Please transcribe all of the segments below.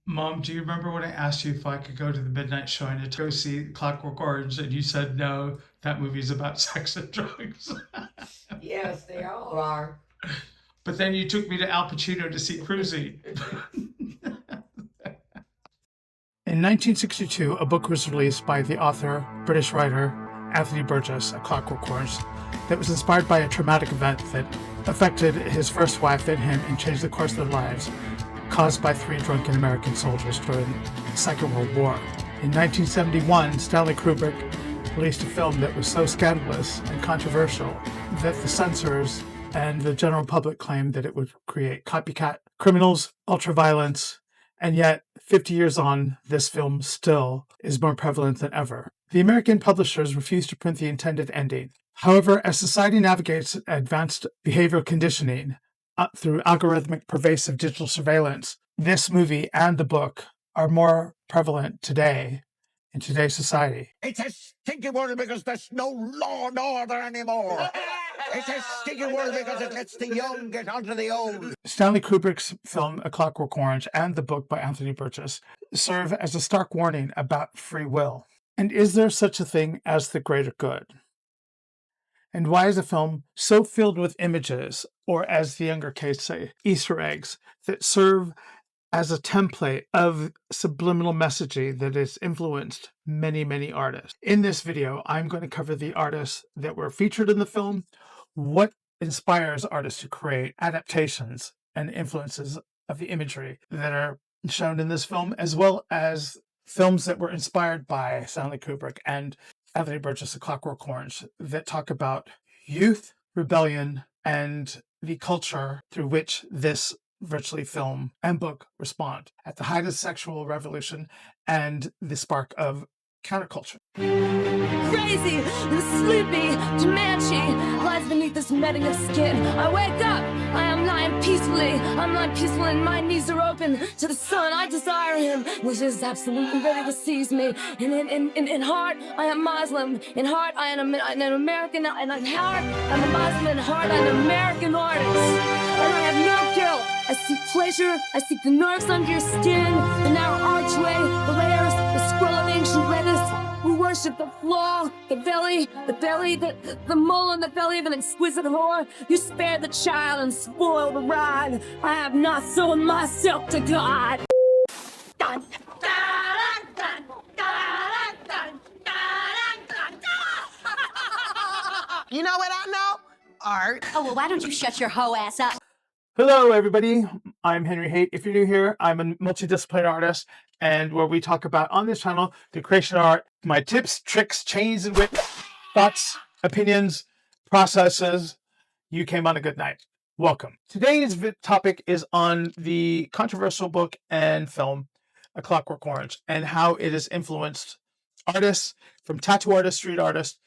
Mom, do you remember when I asked you if I could go to the midnight showing to go see Clockwork Orange and you said no, that movie's about sex and drugs? Yes, they all are. But then you took me to Al Pacino to see Cruising. In 1962, a book was released by the author, British writer Anthony Burgess, A Clockwork Orange, that was inspired by a traumatic event that affected his first wife and him and changed the course of their lives, caused by three drunken American soldiers during the Second World War. In 1971, Stanley Kubrick released a film that was so scandalous and controversial that the censors and the general public claimed that it would create copycat criminals, ultraviolence, and yet 50 years on, this film still is more prevalent than ever. The American publishers refused to print the intended ending. However, as society navigates advanced behavioral conditioning through algorithmic pervasive digital surveillance, this movie and the book are more prevalent today in today's society. It's a stinking world because there's no law and order anymore. It's a stinking world because it lets the young get onto the old. Stanley Kubrick's film A Clockwork Orange and the book by Anthony Burgess serve as a stark warning about free will. And is there such a thing as the greater good? And why is a film so filled with images, or as the younger kids say, Easter eggs, that serve as a template of subliminal messaging that has influenced many, many artists? In this video, I'm going to cover the artists that were featured in the film, what inspires artists to create adaptations and influences of the imagery that are shown in this film, as well as films that were inspired by Stanley Kubrick and Anthony Burgess, A Clockwork Orange, that talk about youth, rebellion, and the culture through which this virtually film and book respond at the height of the sexual revolution and the spark of counterculture. Crazy and sleepy, Comanche lies beneath this netting of skin. I wake up, I am lying peacefully. I'm lying peaceful and my knees are open to the sun. I desire him, which is absolutely ready to seize me. And in heart, I am Muslim. In heart, I am an American. And in heart, I'm a Muslim. In heart, I'm an American artist. And I have no guilt. I seek pleasure. I seek the nerves under your skin, the narrow archway, the layers, the scroll of ancient lettuce. We worship the flaw, the belly, the mole in the belly of an exquisite whore. You spared the child and spoiled the ride. I have not sold myself to God. Dun, dun, dun, dun, dun, dun, dun, dun. You know what I know? Art. Oh, well, why don't you shut your hoe ass up? Hello, everybody. I'm Henry Haight. If you're new here, I'm a multidisciplinary artist, and where we talk about on this channel the creation of art, my tips, tricks, chains, and whip, thoughts, opinions, processes. You came on a good night. Welcome. Today's topic is on the controversial book and film, A Clockwork Orange, and how it has influenced artists, from tattoo artists, street artists,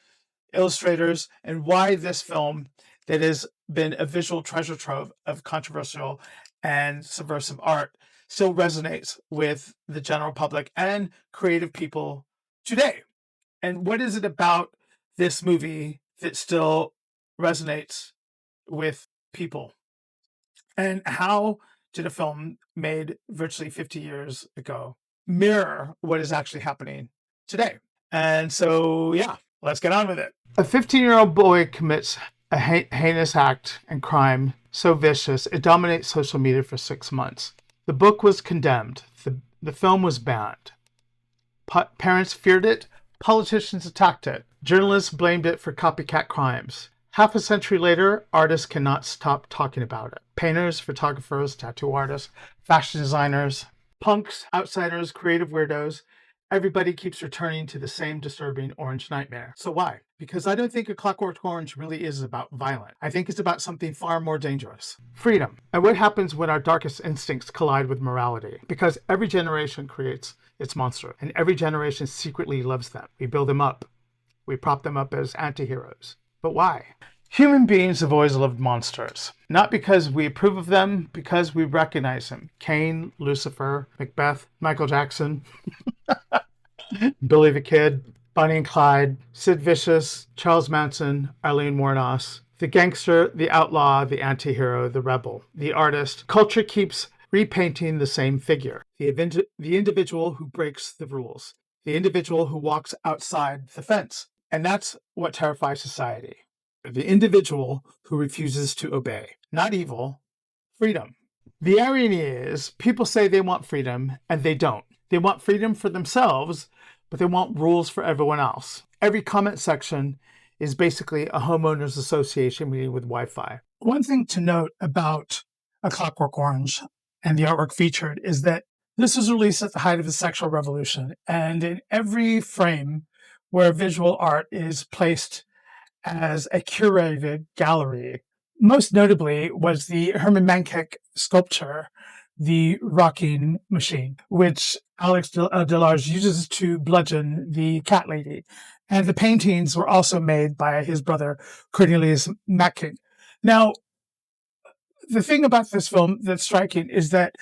illustrators, and why this film that has been a visual treasure trove of controversial and subversive art still resonates with the general public and creative people today. And what is it about this movie that still resonates with people? And how did a film made virtually 50 years ago mirror what is actually happening today? And so, yeah, let's get on with it. A 15-year-old boy commits a heinous act and crime so vicious it dominates social media for 6 months. The book was condemned. The film was banned. Parents feared it. Politicians attacked it. Journalists blamed it for copycat crimes. Half a century later, artists cannot stop talking about it. Painters, photographers, tattoo artists, fashion designers, punks, outsiders, creative weirdos, everybody keeps returning to the same disturbing orange nightmare. So why? Because I don't think A Clockwork Orange really is about violence. I think it's about something far more dangerous. Freedom. And what happens when our darkest instincts collide with morality? Because every generation creates its monster, and every generation secretly loves them. We build them up. We prop them up as antiheroes. But why? Human beings have always loved monsters. Not because we approve of them, because we recognize them. Cain, Lucifer, Macbeth, Michael Jackson, Billy the Kid, Bonnie and Clyde, Sid Vicious, Charles Manson, Eileen Wuornos, the gangster, the outlaw, the anti-hero, the rebel, the artist. Culture keeps repainting the same figure, the individual who breaks the rules, the individual who walks outside the fence. And that's what terrifies society. The individual who refuses to obey. Not evil, freedom. The irony is, people say they want freedom, and they don't. They want freedom for themselves, but they want rules for everyone else. Every comment section is basically a homeowners association meeting with Wi-Fi. One thing to note about A Clockwork Orange and the artwork featured is that this was released at the height of the sexual revolution, and in every frame where visual art is placed as a curated gallery, most notably was the Herman Mankic sculpture, The Rocking Machine, which Alex Delarge uses to bludgeon the cat lady. And the paintings were also made by his brother, Cornelius Mackin. Now, the thing about this film that's striking is that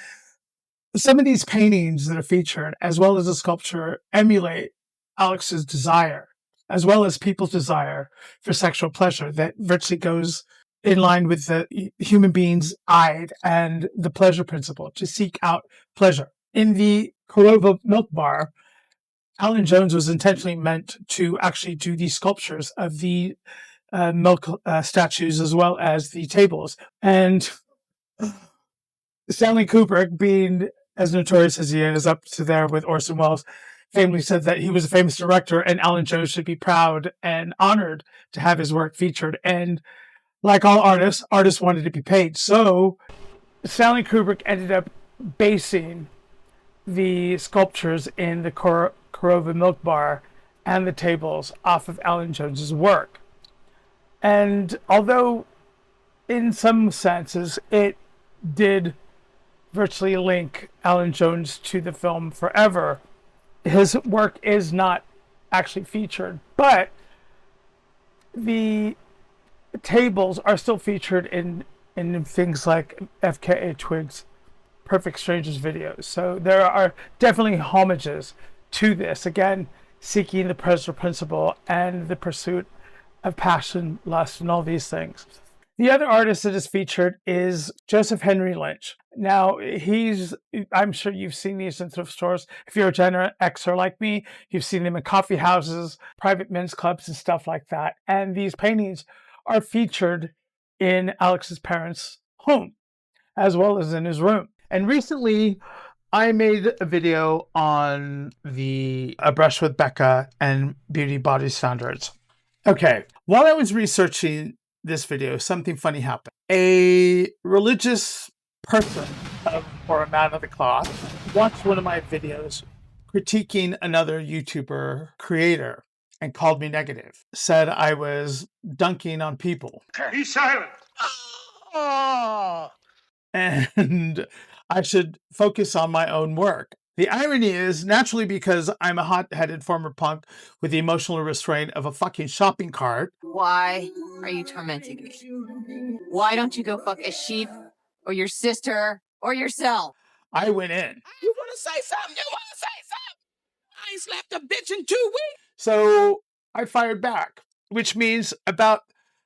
some of these paintings that are featured, as well as the sculpture, emulate Alex's desire, as well as people's desire for sexual pleasure that virtually goes in line with the human being's eye and the pleasure principle, to seek out pleasure. In the Corova milk bar, Alan Jones was intentionally meant to actually do these sculptures of the milk statues as well as the tables. And Stanley Kubrick, being as notorious as he is, up to there with Orson Welles, famously said that he was a famous director and Alan Jones should be proud and honored to have his work featured. And like all artists wanted to be paid. So Stanley Kubrick ended up basing the sculptures in the Corova milk bar and the tables off of Alan Jones's work. And although in some senses it did virtually link Alan Jones to the film forever, his work is not actually featured, but the tables are still featured in things like FKA Twigs' Perfect Strangers videos. So there are definitely homages to this, again, seeking the pleasure principle and the pursuit of passion, lust, and all these things. The other artist that is featured is Joseph Henry Lynch. Now, I'm sure you've seen these in thrift stores. If you're a Gen Xer like me, you've seen them in coffee houses, private men's clubs, and stuff like that. And these paintings are featured in Alex's parents' home, as well as in his room. And recently, I made a video on the A Brush with Becca and Beauty Body Standards. Okay, while I was researching this video, something funny happened. A religious person, or a man of the cloth, watched one of my videos critiquing another YouTuber creator and called me negative. Said I was dunking on people. He's silent. Oh. And I should focus on my own work. The irony is, naturally, because I'm a hot-headed former punk with the emotional restraint of a fucking shopping cart. Why are you tormenting me? Why don't you go fuck a sheep or your sister or yourself? I went in. You want to say something? You want to say something? I ain't slapped a bitch in 2 weeks. So I fired back, which means about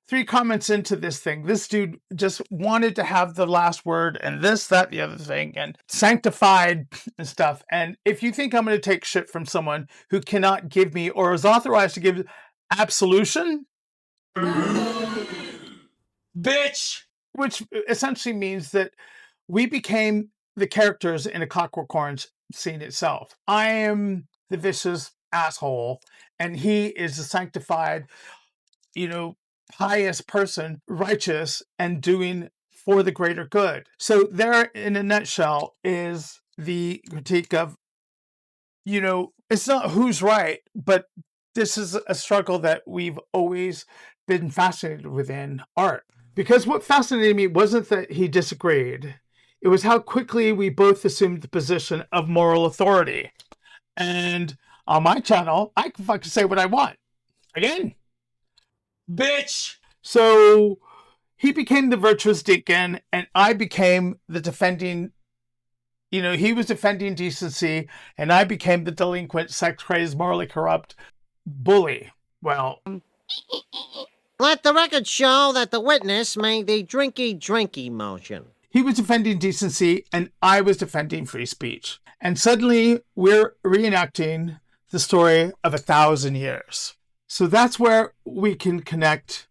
3 comments into this thing, this dude just wanted to have the last word and this, that, the other thing, and sanctified and stuff. And if you think I'm going to take shit from someone who cannot give me or is authorized to give absolution, Bitch! which essentially means that we became the characters in A Clockwork Orange scene itself. I am the vicious asshole, and he is the sanctified, pious person, righteous, and doing for the greater good. So there, in a nutshell, is the critique of, it's not who's right, but this is a struggle that we've always been fascinated with in art. Because what fascinated me wasn't that he disagreed, it was how quickly we both assumed the position of moral authority. And on my channel, I can fucking say what I want. Again. Bitch! So he became the virtuous deacon, and I became the defending, he was defending decency, and I became the delinquent, sex-crazed, morally corrupt bully. Well, Let the record show that the witness made the drinky-drinky motion. He was defending decency and I was defending free speech. And suddenly we're reenacting the story of 1,000 years. So that's where we can connect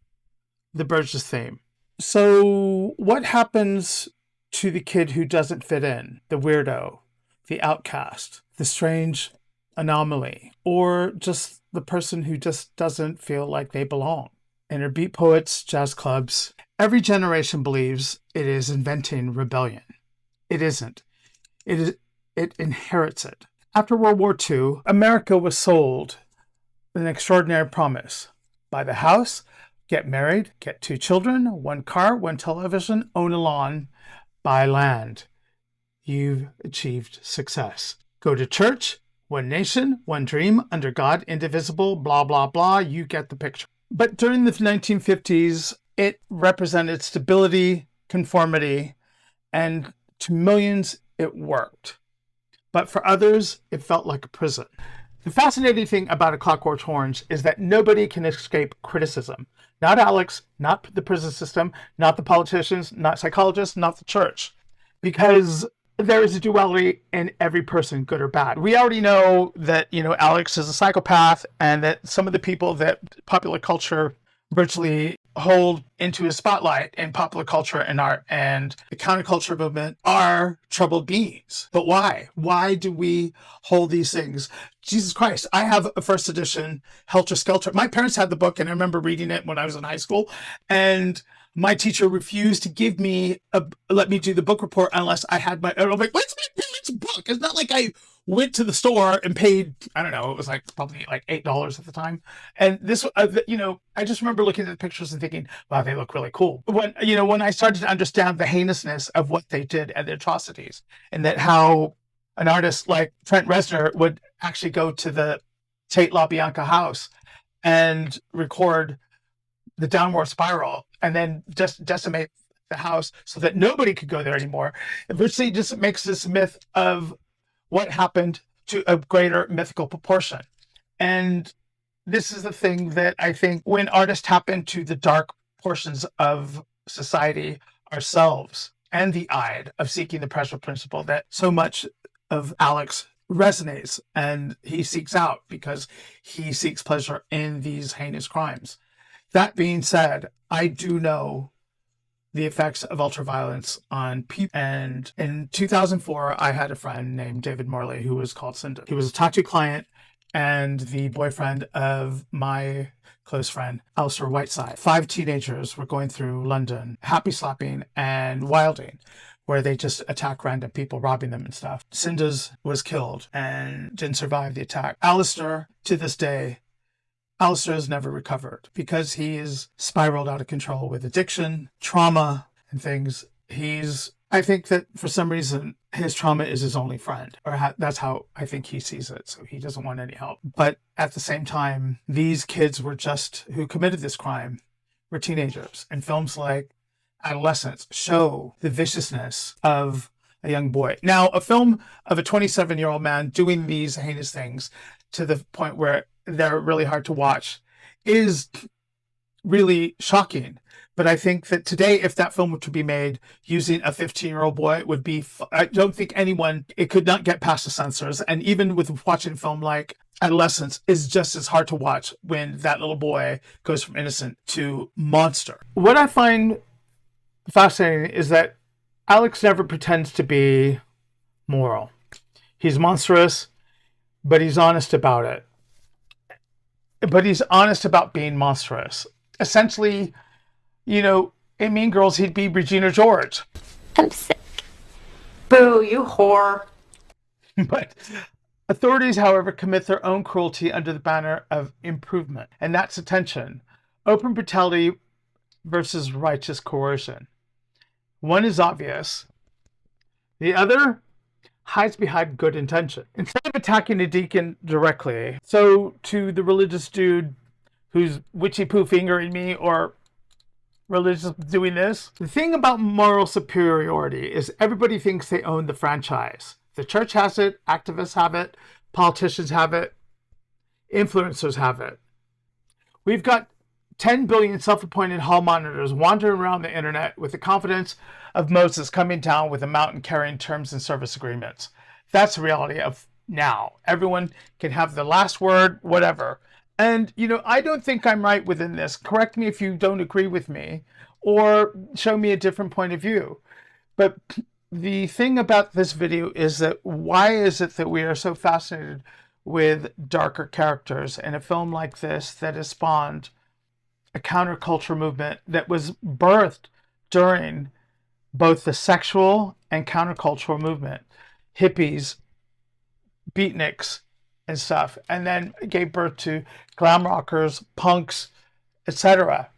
the Burgess theme. So what happens to the kid who doesn't fit in, the weirdo, the outcast, the strange anomaly, or just the person who just doesn't feel like they belong? In our beat poets, jazz clubs, every generation believes it is inventing rebellion. It isn't. It inherits it. After World War II, America was sold an extraordinary promise. Buy the house, get married, get 2 children, 1 car, 1 television, own a lawn, buy land. You've achieved success. Go to church, 1 nation, 1 dream, under God, indivisible, blah, blah, blah. You get the picture. But during the 1950s, it represented stability, conformity, and to millions, it worked. But for others, it felt like a prison. The fascinating thing about A Clockwork Orange is that nobody can escape criticism. Not Alex, not the prison system, not the politicians, not psychologists, not the church. Because there is a duality in every person, good or bad. We already know that, Alex is a psychopath and that some of the people that popular culture virtually hold into a spotlight in popular culture and art and the counterculture movement are troubled beings. But why? Why do we hold these things? Jesus Christ, I have a first edition Helter Skelter. My parents had the book and I remember reading it when I was in high school, and my teacher refused to let me do the book report unless I had I'm like, what's my parents' book? It's not like I went to the store and paid, I don't know, it was probably $8 at the time. And this, I just remember looking at the pictures and thinking, wow, they look really cool. When I started to understand the heinousness of what they did and the atrocities, and that how an artist like Trent Reznor would actually go to the Tate LaBianca house and record the downward spiral and then just decimate the house so that nobody could go there anymore. It virtually just makes this myth of what happened to a greater mythical proportion. And this is the thing that I think when artists tap into the dark portions of society, ourselves, and the ide of seeking the pressure principle, that so much of Alex resonates and he seeks out because he seeks pleasure in these heinous crimes. That being said, I do know the effects of ultraviolence on people. And in 2004, I had a friend named David Morley who was called Cinda. He was a tattoo client and the boyfriend of my close friend, Alistair Whiteside. 5 teenagers were going through London, happy slapping and wilding, where they just attack random people, robbing them and stuff. Cinda's was killed and didn't survive the attack. Alistair, to this day, Alistair has never recovered because he is spiraled out of control with addiction, trauma, and things. I think that for some reason, his trauma is his only friend, or that's how I think he sees it. So he doesn't want any help. But at the same time, these kids who committed this crime were teenagers. And films like Adolescence show the viciousness of a young boy. Now, a film of a 27-year-old man doing these heinous things to the point where they're really hard to watch is really shocking. But I think that today, if that film were to be made using a 15-year-old boy, I don't think it could not get past the censors. And even with watching a film like Adolescence, is just as hard to watch when that little boy goes from innocent to monster. What I find fascinating is that Alex never pretends to be moral. He's monstrous, but he's honest about it. But he's honest about being monstrous. Essentially, in Mean Girls, he'd be Regina George. I'm sick. Boo, you whore. But authorities, however, commit their own cruelty under the banner of improvement. And that's the tension. Open brutality versus righteous coercion. One is obvious. The other hides behind good intention. Instead of attacking a deacon directly, so to the religious dude who's witchy-poo fingering me or religious doing this, the thing about moral superiority is everybody thinks they own the franchise. The church has it, activists have it, politicians have it, influencers have it. We've got 10 billion self-appointed hall monitors wandering around the internet with the confidence of Moses coming down with a mountain carrying terms and service agreements. That's the reality of now. Everyone can have the last word, whatever. And, I don't think I'm right within this. Correct me if you don't agree with me, or show me a different point of view. But the thing about this video is that why is it that we are so fascinated with darker characters in a film like this that has spawned a counterculture movement that was birthed during both the sexual and countercultural movement, hippies, beatniks, and stuff, and then gave birth to glam rockers, punks, etc.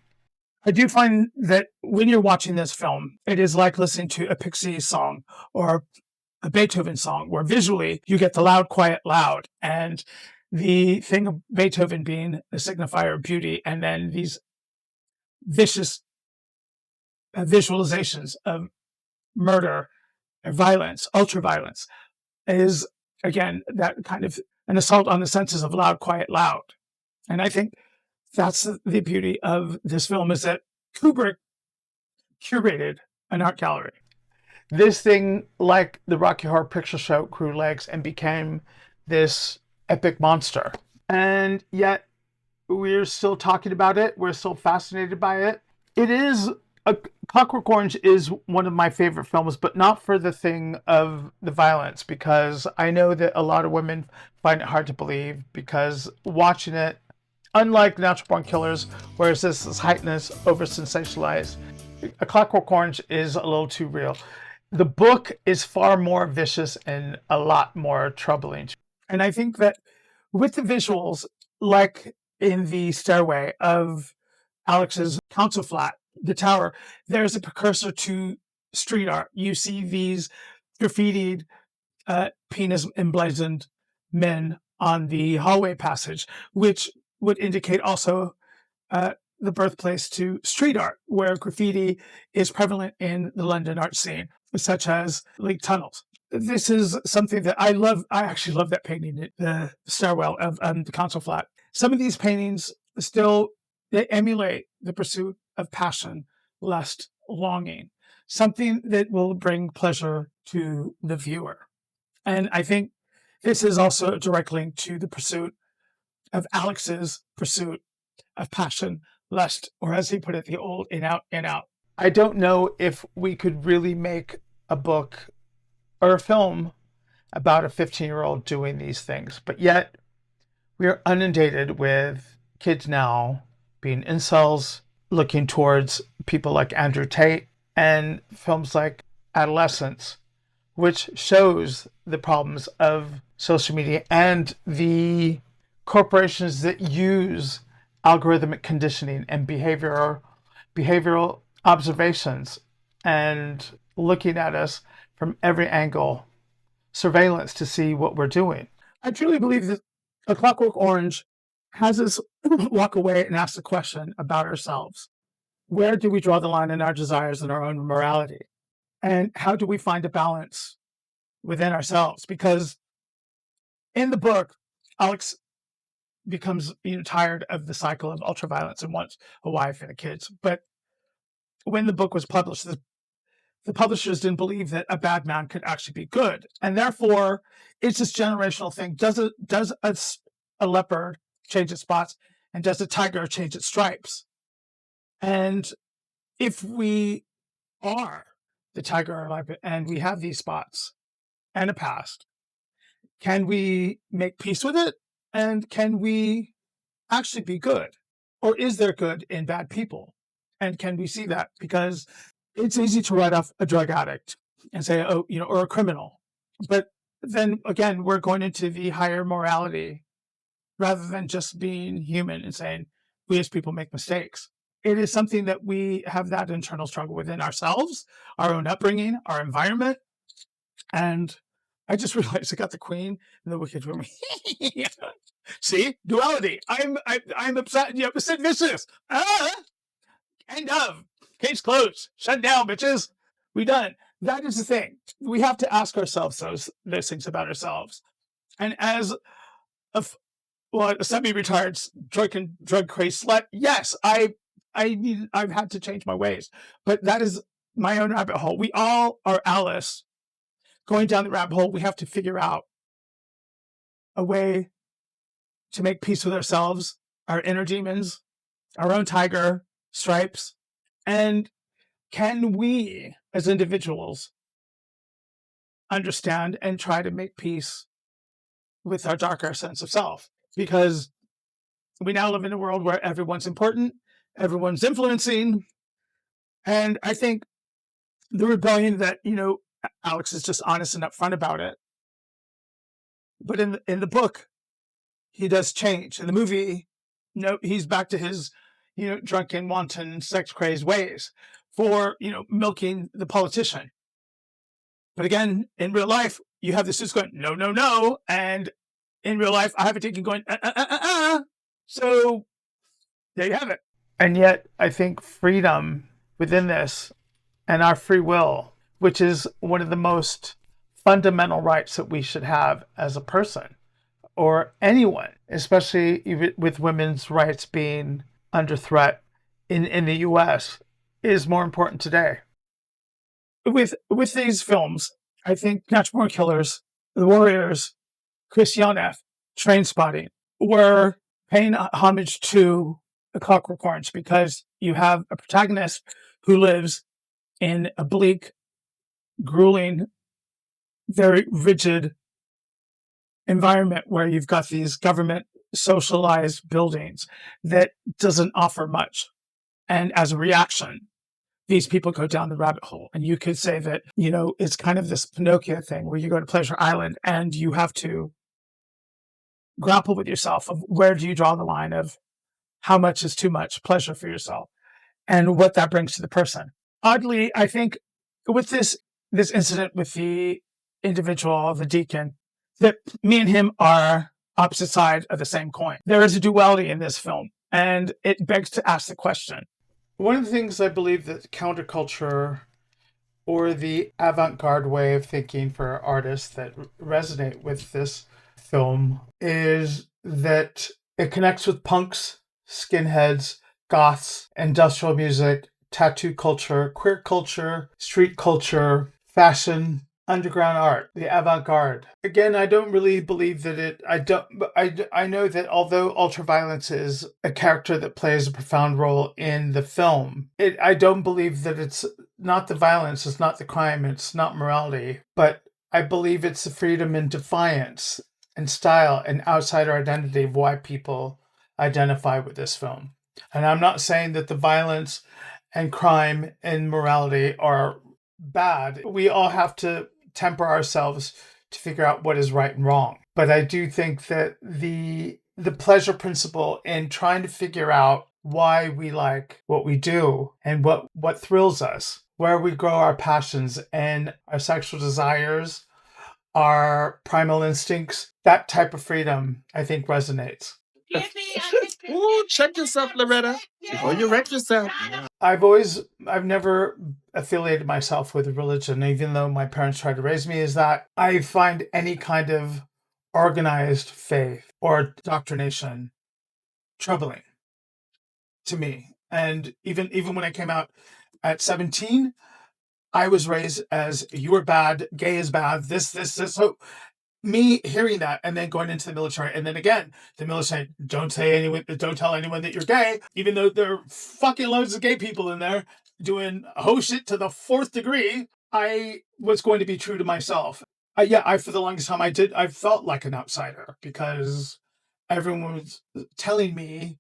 I do find that when you're watching this film, it is like listening to a Pixies song or a Beethoven song, where visually you get the loud, quiet, loud, and the thing of Beethoven being a signifier of beauty, and then these vicious visualizations of murder, violence, ultraviolence, is again that kind of an assault on the senses of loud, quiet, loud. And I think that's the beauty of this film, is that Kubrick curated an art gallery. This thing, like the Rocky Horror Picture Show, grew legs and became this epic monster. And yet we're still talking about it. We're still fascinated by it. A Clockwork Orange is one of my favorite films, but not for the thing of the violence, because I know that a lot of women find it hard to believe, because watching it, unlike Natural Born Killers, where this is heightened, over-sensationalized, A Clockwork Orange is a little too real. The book is far more vicious and a lot more troubling. And I think that with the visuals, like in the stairway of Alex's council flat, the tower, there's a precursor to street art. You see these graffitied, penis emblazoned men on the hallway passage, which would indicate also the birthplace to street art, where graffiti is prevalent in the London art scene, such as League Tunnels. This is something that I love. I actually love that painting, the stairwell of the council flat. Some of these paintings still, they emulate the pursuit of passion, lust, longing, something that will bring pleasure to the viewer. And I think this is also a direct link to the pursuit of Alex's pursuit of passion, lust, or as he put it, the old in out, in out. I don't know if we could really make a book or a film about a 15-year-old doing these things, but yet we are inundated with kids now being incels, looking towards people like Andrew Tate, and films like Adolescence, which shows the problems of social media and the corporations that use algorithmic conditioning and behavioral observations and looking at us from every angle, surveillance to see what we're doing. I truly believe that A Clockwork Orange has us walk away and ask the question about ourselves. Where do we draw the line in our desires and our own morality? And how do we find a balance within ourselves? Because in the book, Alex becomes tired of the cycle of ultraviolence and wants a wife and kids. But when the book was published, the publishers didn't believe that a bad man could actually be good. And therefore, it's this generational thing. Does a leopard change its spots? And does a tiger change its stripes? And if we are the tiger or leopard and we have these spots and a past, can we make peace with it? And can we actually be good? Or is there good in bad people? And can we see that? Because it's easy to write off a drug addict and say, oh, or a criminal. But then again, we're going into the higher morality rather than just being human and saying, we as people make mistakes. It is something that we have that internal struggle within ourselves, our own upbringing, our environment. And I just realized I got the Queen in the Wicked room. See, duality. I'm upset. You upset vicious. End of. Case closed. Shut down, bitches. We done. That is the thing. We have to ask ourselves those things about ourselves. And as well, a semi-retired drug crazed slut. Yes, I've had to change my ways, but that is my own rabbit hole. We all are Alice going down the rabbit hole. We have to figure out a way to make peace with ourselves, our inner demons, our own tiger stripes, and can we, as individuals, understand and try to make peace with our darker sense of self? Because we now live in a world where everyone's important, everyone's influencing, and I think the rebellion that, Alex is just honest and upfront about it. But in the book, he does change. In the movie, no, he's back to his, drunken, wanton, sex crazed ways for, milking the politician. But again, in real life, you have this just going, no, no, no. And in real life, I have a taking going, So there you have it. And yet, I think freedom within this and our free will, which is one of the most fundamental rights that we should have as a person or anyone, especially with women's rights being under threat in the US, is more important today. With these films, I think Natural Born Killers, The Warriors, Christiane, Trainspotting were paying homage to A Clockwork Orange because you have a protagonist who lives in a bleak, grueling, very rigid environment where you've got these government socialized buildings that doesn't offer much. And as a reaction, these people go down the rabbit hole. And you could say that, it's kind of this Pinocchio thing where you go to Pleasure Island and you have to grapple with yourself of where do you draw the line of how much is too much pleasure for yourself and what that brings to the person. Oddly, I think with this incident with the individual, the deacon, that me and him are opposite sides of the same coin. There is a duality in this film, and it begs to ask the question. One of the things I believe that counterculture or the avant-garde way of thinking for artists that resonate with this film is that it connects with punks, skinheads, goths, industrial music, tattoo culture, queer culture, street culture, fashion, underground art, the avant-garde. Again, I don't really believe that I know that although ultraviolence is a character that plays a profound role in the film, I don't believe that it's not the violence, it's not the crime, it's not morality, but I believe it's the freedom and defiance and style and outsider identity of why people identify with this film. And I'm not saying that the violence and crime and morality are bad. We all have to temper ourselves to figure out what is right and wrong. But I do think that the pleasure principle in trying to figure out why we like what we do and what thrills us, where we grow our passions and our sexual desires, our primal instincts, that type of freedom, I think, resonates. Ooh, check yourself, Loretta, before you wreck yourself. I've never affiliated myself with a religion, even though my parents tried to raise me as that. I find any kind of organized faith or doctrination troubling to me. And even when I came out at 17, I was raised as you are bad, gay is bad, this. So me hearing that and then going into the military, and then again, the military, don't tell anyone that you're gay, even though there are fucking loads of gay people in there doing ho shit to the 4th degree. I was going to be true to myself. I for the longest time I felt like an outsider because everyone was telling me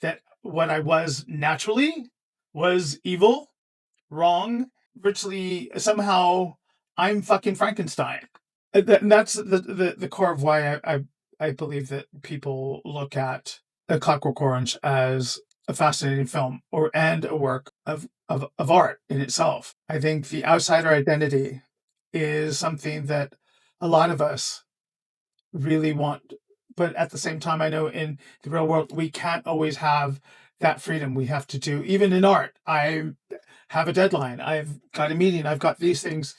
that what I was naturally was evil, wrong, virtually somehow I'm fucking Frankenstein. And that's the core of why I believe that people look at A Clockwork Orange as a fascinating film and a work of art in itself. I think the outsider identity is something that a lot of us really want, but at the same time, I know in the real world, we can't always have that freedom. We have to do, even in art, I have a deadline, I've got a meeting, I've got these things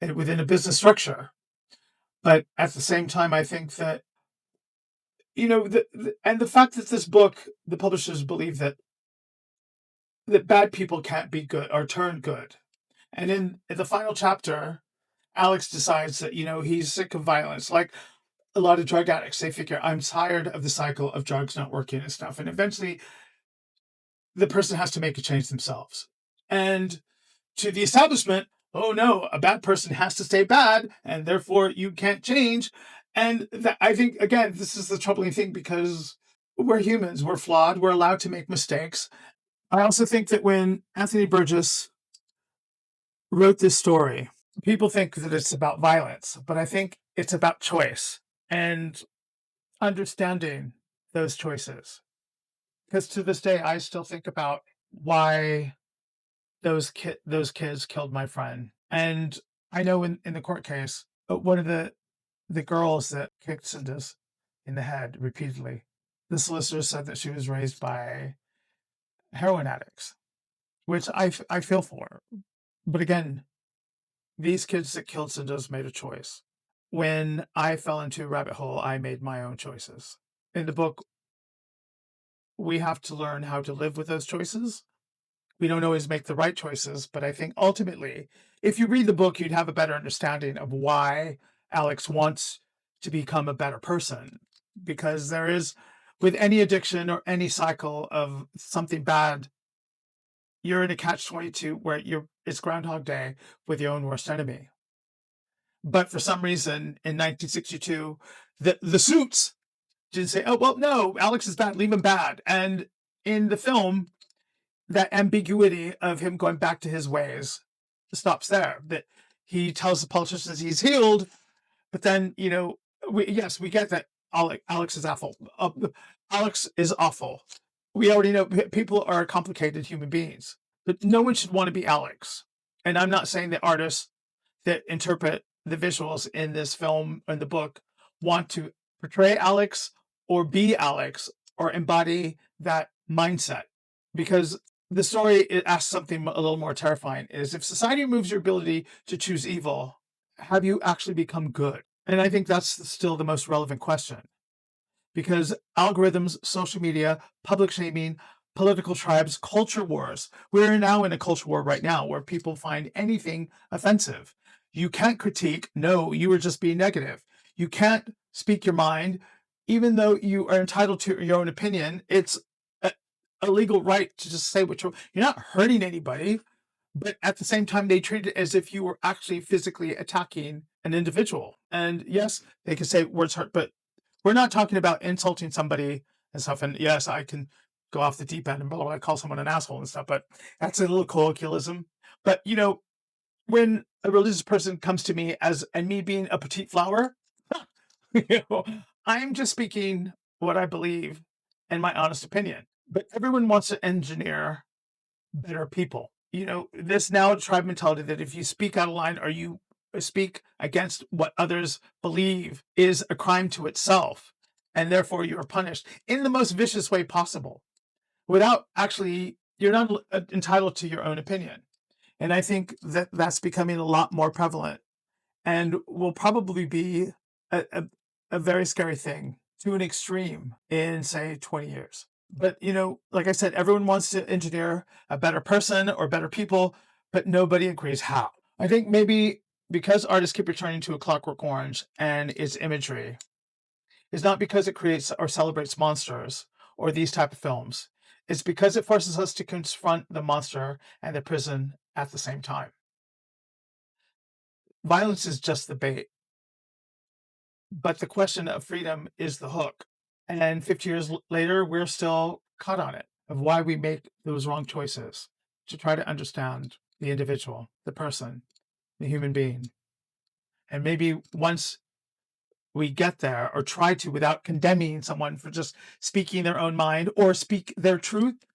within a business structure. But at the same time, I think that and the fact that this book, the publishers believe that bad people can't be good or turn good. And in the final chapter, Alex decides that, he's sick of violence. Like a lot of drug addicts, they figure, I'm tired of the cycle of drugs not working and stuff. And eventually, the person has to make a change themselves. And to the establishment, oh no, a bad person has to stay bad, and therefore you can't change. And I think, again, this is the troubling thing because we're humans, we're flawed, we're allowed to make mistakes. I also think that when Anthony Burgess wrote this story, people think that it's about violence, but I think it's about choice and understanding those choices. Because to this day, I still think about why those kids killed my friend. And I know in the court case, one of the girls that kicked Cindas in the head repeatedly, the solicitor said that she was raised by heroin addicts, which I feel for. But again, these kids that killed Cindas made a choice. When I fell into a rabbit hole, I made my own choices. In the book, we have to learn how to live with those choices. We don't always make the right choices, but I think ultimately, if you read the book, you'd have a better understanding of why Alex wants to become a better person. Because there is, with any addiction or any cycle of something bad, you're in a catch-22 where it's Groundhog Day with your own worst enemy. But for some reason, in 1962, the suits didn't say, oh, well, no, Alex is bad, leave him bad. And in the film, that ambiguity of him going back to his ways stops there. That he tells the politicians he's healed, but then, we get that Alex is awful. Alex is awful. We already know people are complicated human beings, but no one should want to be Alex. And I'm not saying that artists that interpret the visuals in this film and the book want to portray Alex or be Alex or embody that mindset. Because the story, it asks something a little more terrifying, is if society removes your ability to choose evil, have you actually become good? And I think that's still the most relevant question. Because algorithms, social media, public shaming, political tribes, culture wars. We're now in a culture war right now where people find anything offensive. You can't critique. No, you were just being negative. You can't speak your mind, even though you are entitled to your own opinion. It's a legal right to just say what you're not hurting anybody, but at the same time, they treat it as if you were actually physically attacking an individual. And yes, they can say words hurt, but we're not talking about insulting somebody and stuff. And yes, I can go off the deep end and blah, blah, blah, call someone an asshole and stuff, but that's a little colloquialism. But, when a religious person comes to me and me being a petite flower, I'm just speaking what I believe and my honest opinion. But everyone wants to engineer better people. This now tribe mentality that if you speak out of line or you speak against what others believe is a crime to itself, and therefore you are punished in the most vicious way possible without actually, you're not entitled to your own opinion. And I think that that's becoming a lot more prevalent and will probably be a very scary thing to an extreme in, say, 20 years. But, like I said, everyone wants to engineer a better person or better people, but nobody agrees how. I think maybe because artists keep returning to A Clockwork Orange and its imagery is not because it creates or celebrates monsters or these type of films. It's because it forces us to confront the monster and the prison at the same time. Violence is just the bait, but the question of freedom is the hook. And 50 years later, we're still caught on it of why we make those wrong choices, to try to understand the individual, the person, the human being. And maybe once we get there, or try to, without condemning someone for just speaking their own mind or speak their truth,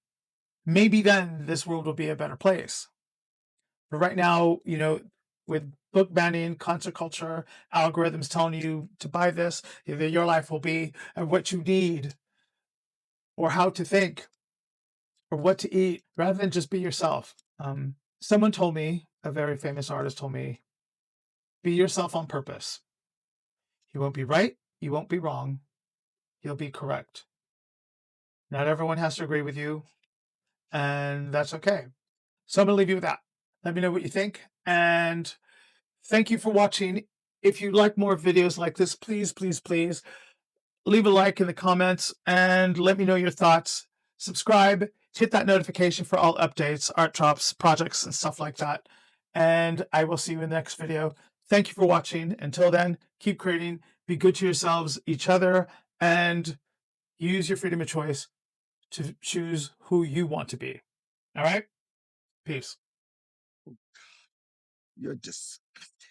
maybe then this world will be a better place. But right now, with book banning, concert culture, algorithms telling you to buy this, either your life will be what you need, or how to think, or what to eat, rather than just be yourself. Someone told me, a very famous artist told me, be yourself on purpose. You won't be right, you won't be wrong, you'll be correct. Not everyone has to agree with you, and that's okay. So I'm going to leave you with that. Let me know what you think, and thank you for watching. If you like more videos like this, please, please, please leave a like in the comments and let me know your thoughts. Subscribe, hit that notification for all updates, art drops, projects, and stuff like that. And I will see you in the next video. Thank you for watching. Until then, keep creating, be good to yourselves, each other, and use your freedom of choice to choose who you want to be. All right? Peace. You're disgusting.